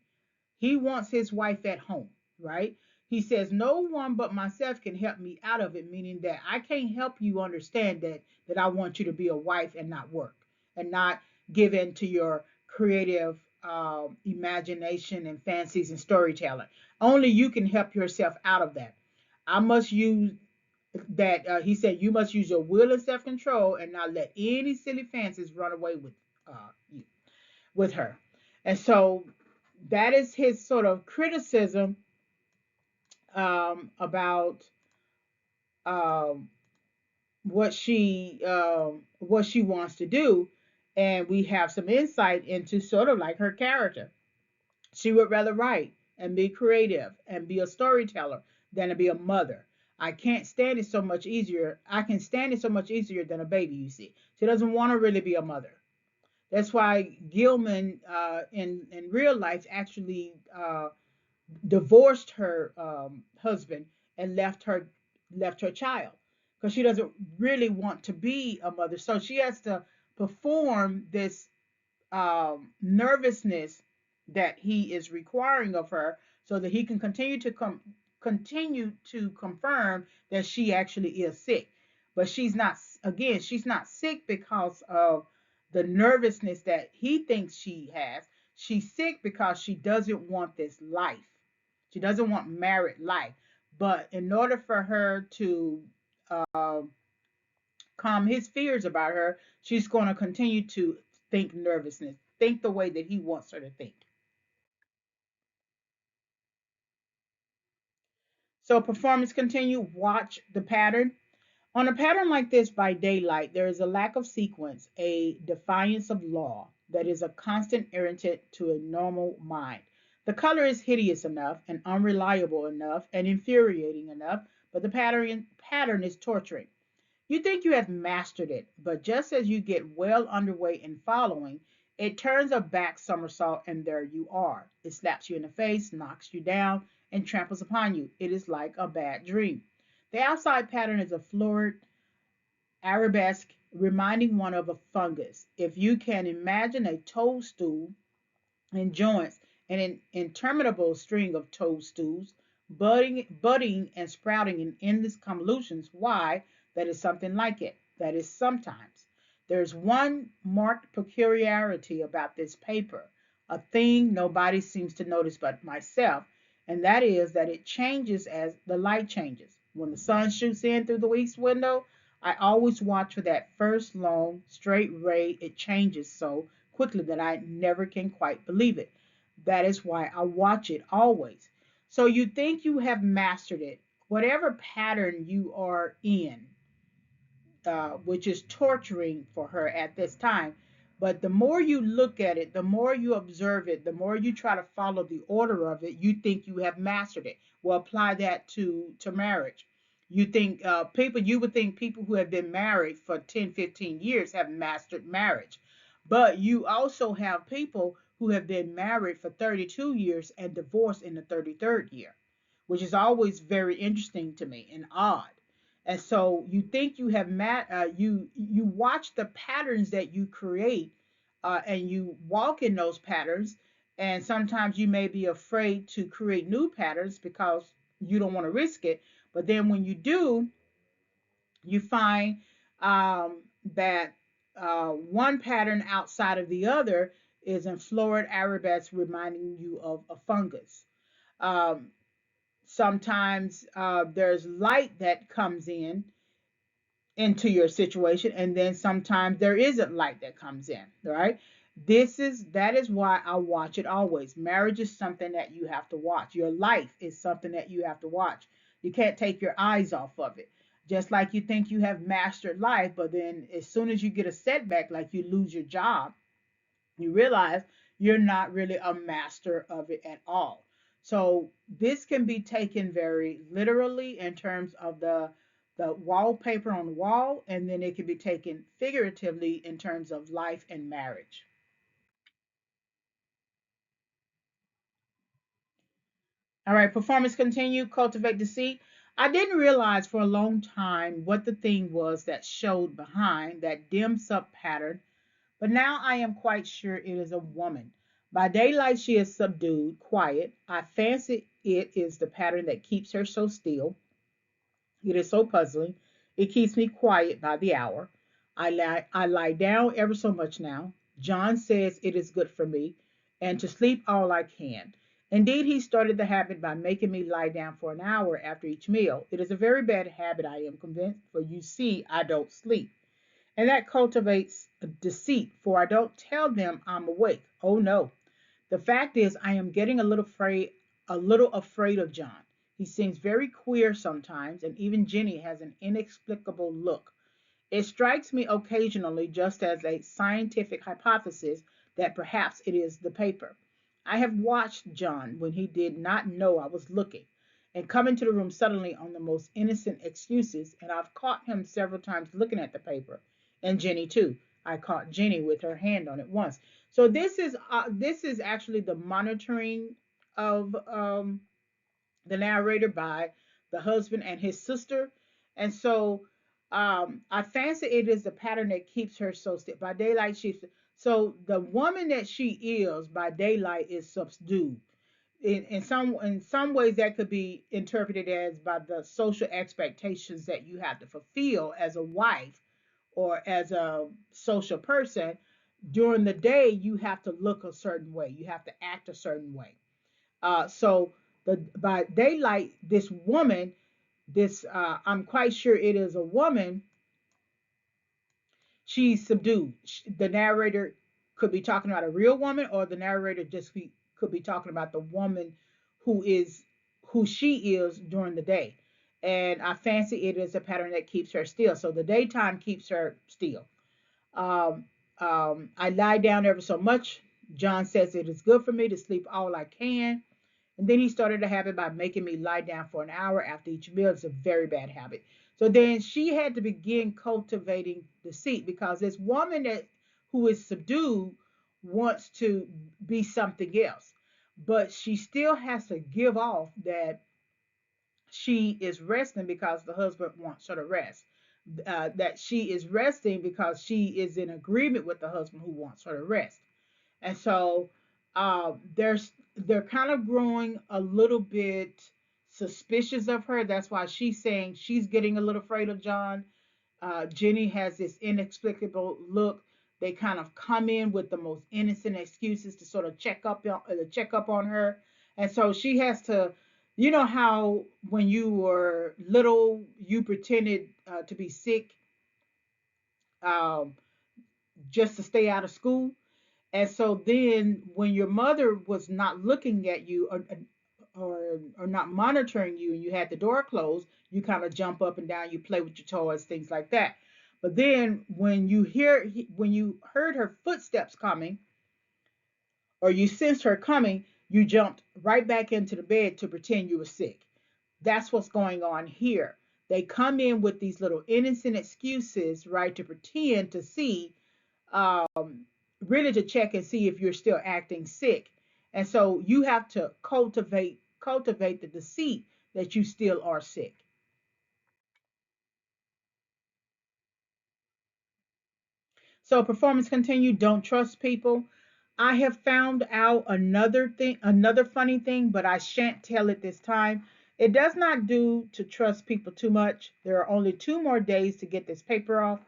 He wants his wife at home, right? He says, no one but myself can help me out of it, meaning that I can't help you understand that I want you to be a wife and not work and not give in to your creative imagination and fancies and storytelling. Only you can help yourself out of that. I must use that. He said, you must use your will and self control and not let any silly fancies run away you, with her. And so that is his sort of criticism about um, what she wants to do, and we have some insight into sort of like her character. She would rather write and be creative and be a storyteller than to be a mother. I can't stand it so much easier. I can stand it so much easier than a baby. You see, she doesn't want to really be a mother. That's why Gilman, in real life, actually divorced her husband and left her child because she doesn't really want to be a mother. So she has to perform this nervousness that he is requiring of her, so that he can continue to confirm that she actually is sick. But she's not. Again, she's not sick because of the nervousness that he thinks she has. She's sick because she doesn't want this life. She doesn't want married life. But in order for her to uh, calm his fears about her, she's going to continue to think nervousness, think the way that he wants her to think. So performance continue, watch the pattern. On a pattern like this by daylight, there is a lack of sequence, a defiance of law that is a constant irritant to a normal mind. The color is hideous enough and unreliable enough and infuriating enough, but the pattern is torturing. You think you have mastered it, but just as you get well underway in following, it turns a back somersault and there you are. It slaps you in the face, knocks you down, and tramples upon you. It is like a bad dream. The outside pattern is a florid arabesque reminding one of a fungus. If you can imagine a toadstool and joints, an interminable string of toadstools, budding and sprouting in endless convolutions. Why, that is something like it. That is sometimes. There's one marked peculiarity about this paper, a thing nobody seems to notice but myself, and that is that it changes as the light changes. When the sun shoots in through the east window, I always watch for that first long, straight ray. It changes so quickly that I never can quite believe it. That is why I watch it always. So you think you have mastered it. whatever pattern you are in, which is torturing for her at this time. But the more you look at it, the more you observe it, the more you try to follow the order of it, you think you have mastered it. Well, apply that to marriage. You think people, you would think people who have been married for 10, 15 years have mastered marriage. But you also have people who have been married for 32 years and divorced in the 33rd year, which is always very interesting to me and odd. And so you think you have you watch the patterns that you create, and you walk in those patterns. And sometimes you may be afraid to create new patterns because you don't want to risk it. But then when you do, you find that one pattern outside of the other is in florid arabesque, reminding you of a fungus. Um, Sometimes there's light that comes in into your situation, and then sometimes there isn't light that comes in, right? That is why I watch it always. Marriage is something that you have to watch. Your life is something that you have to watch. You can't take your eyes off of it. Just like you think you have mastered life, but then as soon as you get a setback, like you lose your job, you realize you're not really a master of it at all. So this can be taken very literally in terms of the wallpaper on the wall, and then it can be taken figuratively in terms of life and marriage. All right, performance continue, cultivate deceit. I didn't realize for a long time what the thing was that showed behind that dim sub pattern, but now I am quite sure it is a woman. By daylight, she is subdued, quiet. I fancy it is the pattern that keeps her so still. It is so puzzling. It keeps me quiet by the hour. I lie down ever so much now. John says it is good for me, and to sleep all I can. Indeed, he started the habit by making me lie down for an hour after each meal. It is a very bad habit, I am convinced, for you see, I don't sleep. And that cultivates deceit, for I don't tell them I'm awake. Oh no. The fact is I am getting a little afraid of John. He seems very queer sometimes, and even Jenny has an inexplicable look. It strikes me occasionally just as a scientific hypothesis that perhaps it is the paper. I have watched John when he did not know I was looking, and come into the room suddenly on the most innocent excuses, and I've caught him several times looking at the paper, and Jenny too. I caught Jenny with her hand on it once. So this is actually the monitoring of the narrator by the husband and his sister. And so I fancy it is the pattern that keeps her so still. By daylight, she's so the woman that she is by daylight is subdued. In some ways, that could be interpreted as by the social expectations that you have to fulfill as a wife or as a social person. During the day, you have to look a certain way, you have to act a certain way. So by daylight, this woman, this I'm quite sure it is a woman. She's subdued. The narrator could be talking about a real woman, or the narrator could be talking about the woman who is who she is during the day. And I fancy it is a pattern that keeps her still. So the daytime keeps her still. Um, I lie down ever so much. John says it is good for me to sleep all I can. And then he started a habit by making me lie down for an hour after each meal. It's a very bad habit. So then she had to begin cultivating deceit, because this woman that who is subdued wants to be something else, but she still has to give off that she is resting because the husband wants her to rest. That she is resting because she is in agreement with the husband who wants her to rest. And so they're kind of growing a little bit suspicious of her. That's why she's saying she's getting a little afraid of John. Jenny has this inexplicable look. They kind of come in with the most innocent excuses to sort of check up on her, and so she has to. You know how when you were little, you pretended to be sick, um, just to stay out of school. And so then when your mother was not looking at you, or not monitoring you and you had the door closed, you kind of jump up and down, you play with your toys, things like that. But then when you heard her footsteps coming or you sensed her coming, you jumped right back into the bed to pretend you were sick. That's what's going on here. They come in with these little innocent excuses, right, to pretend to see, really to check and see if you're still acting sick. And so you have to cultivate the deceit that you still are sick. So performance continue, don't trust people. I have found out another funny thing, but I shan't tell it this time. It does not do to trust people too much. There are only 2 more days to get this paper off,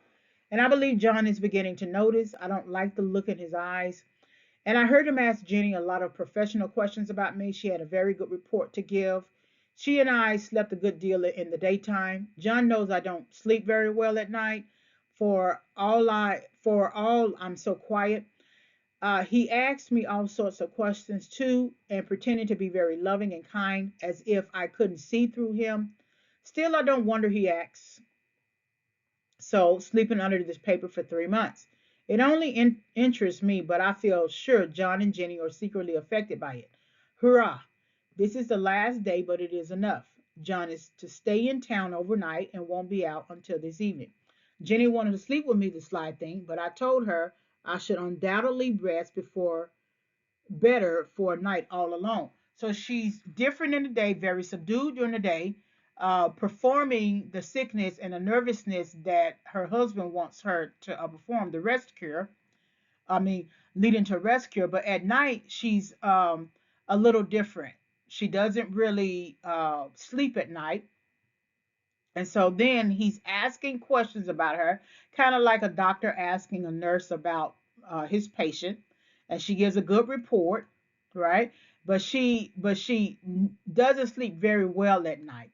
and I believe John is beginning to notice. I don't like the look in his eyes. And I heard him ask Jenny a lot of professional questions about me. She had a very good report to give. She and I slept a good deal in the daytime. John knows I don't sleep very well at night. For all I'm so quiet. He asked me all sorts of questions too, and pretending to be very loving and kind, as if I couldn't see through him. Still, I don't wonder he acts so, sleeping under this paper for 3 months. It only interests me, but I feel sure John and Jenny are secretly affected by it. Hurrah! This is the last day, but it is enough. John is to stay in town overnight and won't be out until this evening. Jenny wanted to sleep with me, the sly thing, but I told her I should undoubtedly rest before better for a night all alone. So she's different in the day, very subdued during the day, performing the sickness and the nervousness that her husband wants her to perform, the rest cure. I mean, leading to rest cure. But at night, she's a little different. She doesn't really sleep at night. And so then he's asking questions about her, kind of like a doctor asking a nurse about his patient, and she gives a good report, right? But she doesn't sleep very well at night.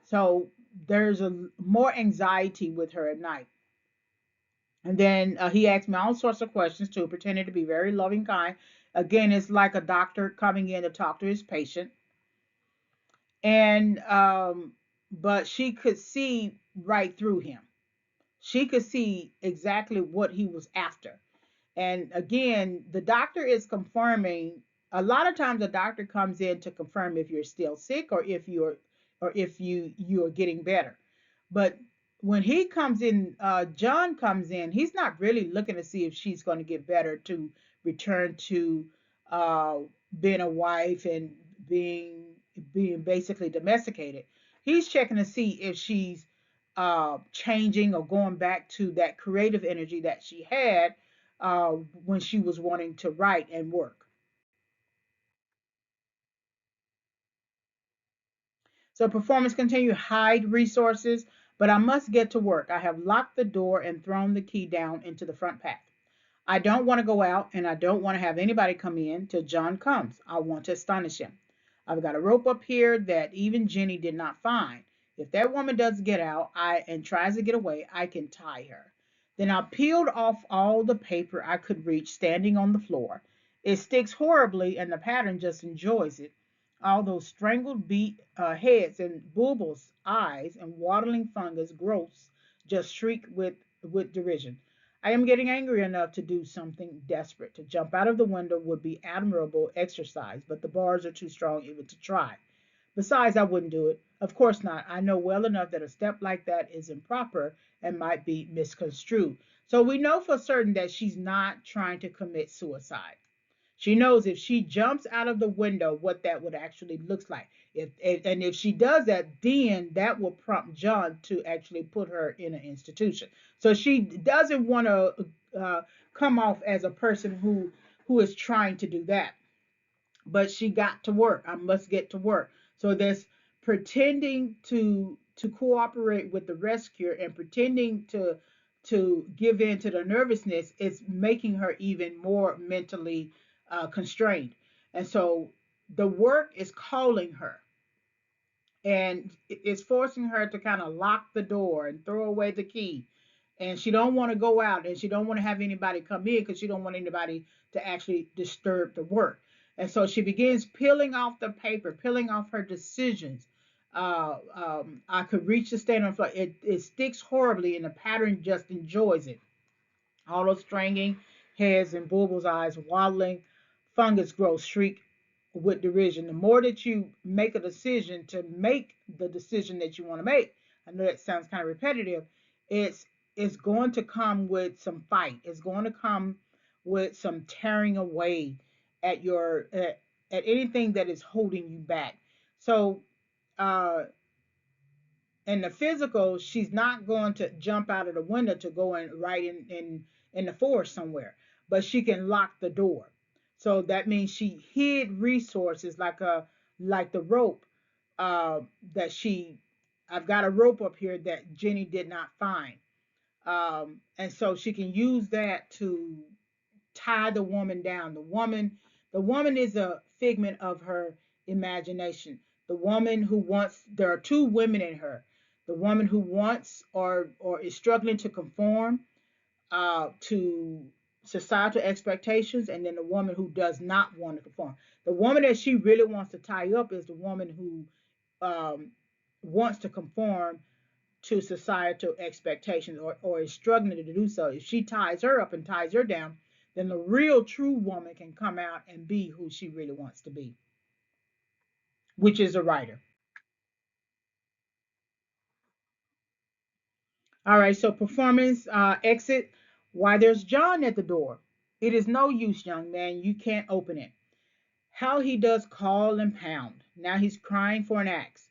So there's a more anxiety with her at night. And then he asked me all sorts of questions too, pretending to be very loving, kind. Again, it's like a doctor coming in to talk to his patient, and but she could see right through him. She could see exactly what he was after. And again, the doctor is confirming. A lot of times, the doctor comes in to confirm if you're still sick or if you are getting better. But when he comes in, John comes in. He's not really looking to see if she's going to get better to return to uh, being a wife and being being basically domesticated. He's checking to see if she's changing or going back to that creative energy that she had when she was wanting to write and work. So performance continue, hide resources, but I must get to work. I have locked the door and thrown the key down into the front path. I don't want to go out and I don't want to have anybody come in till John comes. I want to astonish him. I've got a rope up here that even Jenny did not find. If that woman does get out and tries to get away, I can tie her. Then I peeled off all the paper I could reach standing on the floor. It sticks horribly and the pattern just enjoys it. All those strangled beat heads and bulbous eyes and waddling fungus growths just shriek with derision. I am getting angry enough to do something desperate. To jump out of the window would be admirable exercise, but the bars are too strong even to try. Besides, I wouldn't do it. Of course not. I know well enough that a step like that is improper and might be misconstrued. So we know for certain that she's not trying to commit suicide. She knows if she jumps out of the window, what that would actually looks like. And if she does that, then that will prompt John to actually put her in an institution. So she doesn't want to come off as a person who is trying to do that. But she got to work. I must get to work. So there's pretending to cooperate with the rescuer and pretending to give in to the nervousness is making her even more mentally constrained. And so the work is calling her and it's forcing her to kind of lock the door and throw away the key. And she don't want to go out and she don't want to have anybody come in because she don't want anybody to actually disturb the work. And so she begins peeling off the paper, peeling off her decisions. I could reach the stand on floor. It sticks horribly, and the pattern just enjoys it. Hollow stranging heads and bulbous eyes waddling, fungus growth shriek with derision. The more that you make a decision to make the decision that you want to make, I know that sounds kind of repetitive, it's it's going to come with some fight. It's going to come with some tearing away at your at anything that is holding you back. So uh in the physical, she's not going to jump out of the window to go and right in the forest somewhere, but she can lock the door. So that means she hid resources like the rope uh, that she. I've got a rope up here that Jenny did not find, and so she can use that to tie the woman down. The woman is a figment of her imagination. The woman who wants, there are two women in her. The woman who wants or is struggling to conform to societal expectations, and then the woman who does not want to conform. The woman that she really wants to tie up is the woman who wants to conform to societal expectations, or is struggling to do so. If she ties her up and ties her down, then the real true woman can come out and be who she really wants to be, which is a writer. All right, so performance exit. Why, there's John at the door. It is no use, young man, you can't open it. How he does call and pound. Now he's crying for an axe.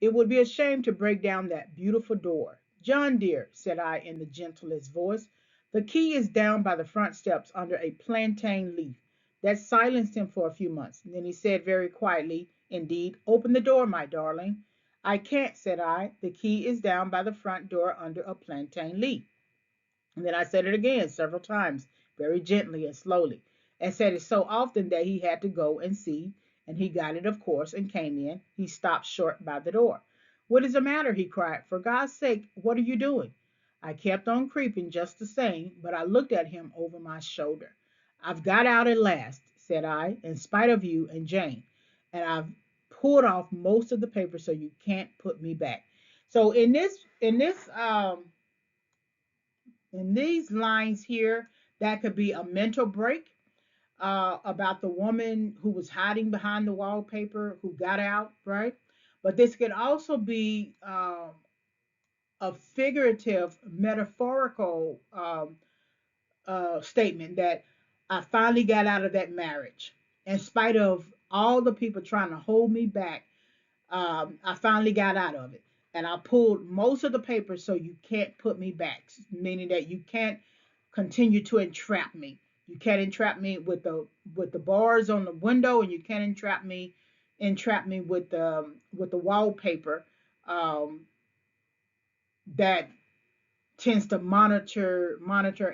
It would be a shame to break down that beautiful door. John dear, said I in the gentlest voice, the key is down by the front steps under a plantain leaf. That silenced him for a few months. Then he said very quietly, indeed, open the door, my darling. I can't, said I. The key is down by the front door under a plantain leaf. And then I said it again several times, very gently and slowly, and said it so often that he had to go and see, and he got it, of course, and came in. He stopped short by the door. What is the matter? He cried. For God's sake, what are you doing? I kept on creeping just the same, but I looked at him over my shoulder. I've got out at last, said I, in spite of you and Jane, and I've pulled off most of the paper so you can't put me back. So in these lines here, that could be a mental break about the woman who was hiding behind the wallpaper who got out, right? But this could also be a figurative, metaphorical statement that I finally got out of that marriage. In spite of all the people trying to hold me back, I finally got out of it. And I pulled most of the papers so you can't put me back, meaning that you can't continue to entrap me. You can't entrap me with the bars on the window, and you can't entrap me with the wallpaper um, that tends to monitor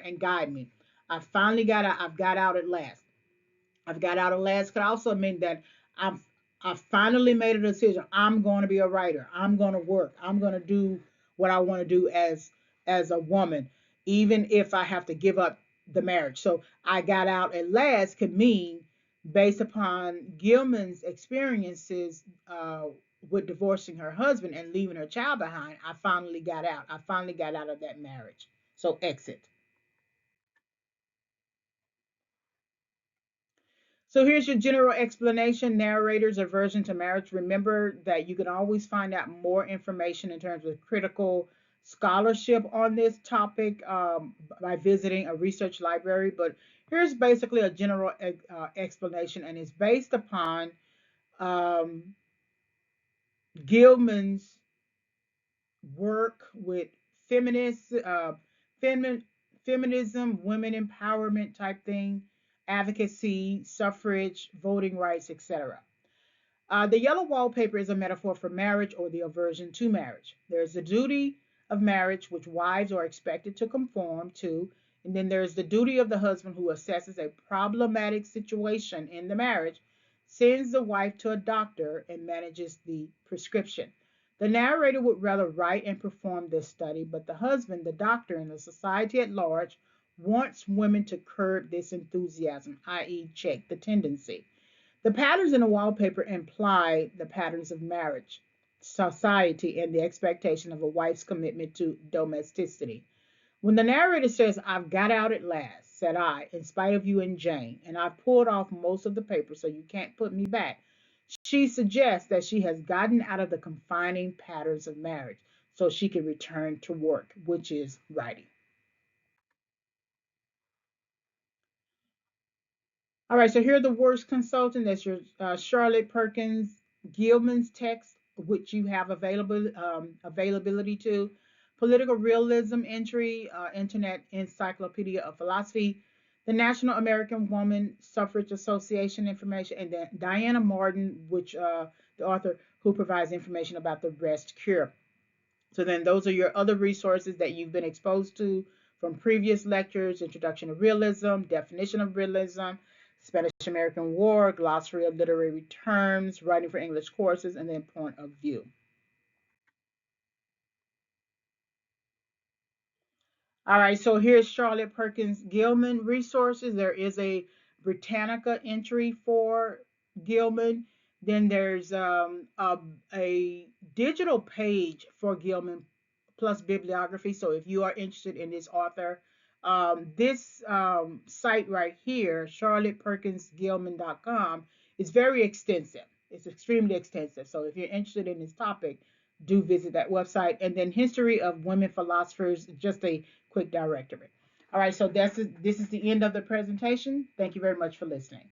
and guide me. I've got out at last. I've got out of last could also mean that I've I finally made a decision. I'm going to be a writer. I'm going to work. I'm going to do what I want to do as a woman, even if I have to give up the marriage. So I got out at last could mean, based upon Gilman's experiences with divorcing her husband and leaving her child behind, I finally got out. I finally got out of that marriage. So exit. So here's your general explanation, narrator's aversion to marriage. Remember that you can always find out more information in terms of critical scholarship on this topic by visiting a research library. But here's basically a general explanation, and it's based upon um, Gilman's work with feminist, femin, feminism, women empowerment type thing, advocacy, suffrage, voting rights, etc. The yellow wallpaper is a metaphor for marriage or the aversion to marriage. There's the duty of marriage, which wives are expected to conform to, and then there's the duty of the husband who assesses a problematic situation in the marriage, sends the wife to a doctor, and manages the prescription. The narrator would rather write and perform this study, but the husband, the doctor, and the society at large wants women to curb this enthusiasm, i.e., check the tendency. The patterns in the wallpaper imply the patterns of marriage, society, and the expectation of a wife's commitment to domesticity. When the narrator says, "I've got out at last," said I, "in spite of you and Jane, and I've pulled off most of the paper so you can't put me back," she suggests that she has gotten out of the confining patterns of marriage so she can return to work, which is writing. All right, so here are the worst consultant. That's your Charlotte Perkins Gilman's text, which you have availability to. Political Realism entry, Internet Encyclopedia of Philosophy, the National American Woman Suffrage Association information, and then Diana Martin, which the author who provides information about the rest cure. So then those are your other resources that you've been exposed to from previous lectures: Introduction to Realism, Definition of Realism, Spanish American War, Glossary of Literary Terms, Writing for English Courses, and then Point of View. All right, so here's Charlotte Perkins Gilman resources. There is a Britannica entry for Gilman. Then there's a digital page for Gilman plus bibliography. So if you are interested in this author, this site right here, charlotteperkinsgilman.com, is very extensive. It's extremely extensive. So if you're interested in this topic, do visit that website. And then History of Women Philosophers, just a quick directory. All right, so this is the end of the presentation. Thank you very much for listening.